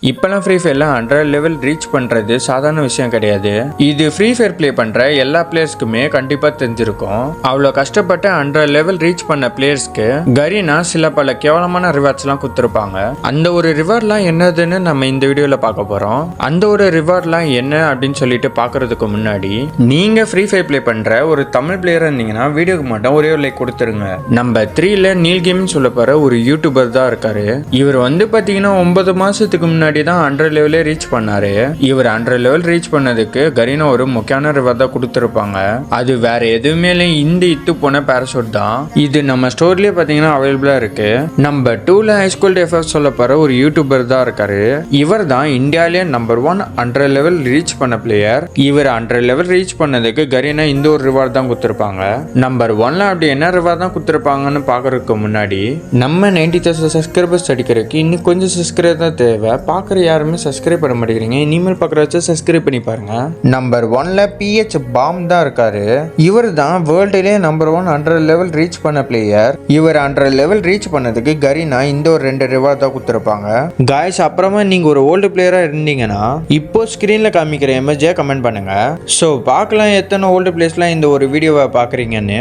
இப்பெல்லாம் free ஃபயர்ல 100 level reach பண்றது சாதாரண விஷயம் கிடையாது. இது ஃப்ரீ ஃபயர் ப்ளே பண்ற எல்லா பிளேயர்ஸ்க்குமே கண்டிப்பா தெரிஞ்சிருக்கும். அவ்வளோ கஷ்டப்பட்டு 100 லெவல் ரீச் பண்ண பிளேயர்ஸ்க்கு கரீனா சில பல கேவலமான ரிவார்ட்ஸ் எல்லாம் கொடுத்துருப்பாங்க. அந்த ஒரு ரிவார்ட்லாம் என்னதுன்னு நம்ம இந்த வீடியோல பார்க்க போறோம். அந்த ஒரு ரிவார்ட்லாம் என்ன அப்படின்னு சொல்லிட்டு பாக்குறதுக்கு முன்னாடி நீங்க ஃப்ரீ ஃபயர் ப்ளே பண்ற ஒரு தமிழ் பிளேயர் இருந்தீங்கன்னா வீடியோக்கு மட்டும் ஒரே ஒரு லைக் கொடுத்துருங்க. நம்பர் 3ல நீல் கேமிங் சொல்ல போற ஒரு யூடியூபர் தான் இருக்காரு. இவர் பாத்தீங்கன்னா 9 மாசத்துக்கு முன்னாடி தான் 100 லெவலே ரீச் பண்ணாரு. இவர் 100 லெவல் ரீச் பண்ணதுக்கு கரீனா ஒரு முக்கியமான ரிவார்ட் தான் கொடுத்துருப்பாங்க. அது வேற எதுவுமே இல்லை, இந்த இத்து போன பேராசூட் தான். இது நம்ம ஸ்டோர்லயே பாத்தீங்கன்னா அவைலபிளா இருக்கு. நம்பர் 2ல ஹைஸ்கூல் டெஃபர் சொல்ல போற ஒரு யூடியூபர் தான் இருக்காரு. இவர் தான் இந்தியாவிலே நம்பர் 1 100 லெவல் ரீச் பண்ண பிளேயர். இவர் 100 லெவல் ரீச் பண்ணதுக்கு கரீனா இந்த ஒரு ரிவார்ட் தான் கொடுத்துருப்பாங்க. நம்பர் 1ல அப்படி என்ன ரிவார்ட் தான் கொடுத்துருப்பாங்கன்னு பாக்குறதுக்கு முன்னாடி நம்ம 90,000 சப்ஸ்கிரைபர்ஸ் அடிக்கிறதுக்கு இன்னும் கொஞ்சம் சப்ஸ்கிரைபர் தான் தேவை. பார்க்குற யாருமே சப்ஸ்கிரைப் பண்ண மாட்டேங்கிறீங்க. இனிமேல் பார்க்குற வச்சு சப்ஸ்கிரைப் பண்ணி பாருங்க. நம்பர் 1ல PH பாம் தான் இருக்காரு. இவர் தான் வேர்ல்டுலேயே நம்பர் 1 100 லெவல் ரீச் பண்ண பிளேயர். இவர் 100 லெவல் ரீச் பண்ணதுக்கு கரீனா இந்த ஒரு 2 ரிவார்ட் தான் கொடுத்துருப்பாங்க. காய்ஸ், அப்புறமா நீங்க ஒரு ஓல்டு பிளேயரா இருந்தீங்கன்னா இப்போ ஸ்கிரீன்ல காமிக்கிற எமேஜை கமெண்ட் பண்ணுங்க. ஸோ பார்க்கலாம் எத்தனை ஓல்டு பிளேயர்ஸ்லாம் இந்த ஒரு வீடியோவை பார்க்குறீங்கன்னு.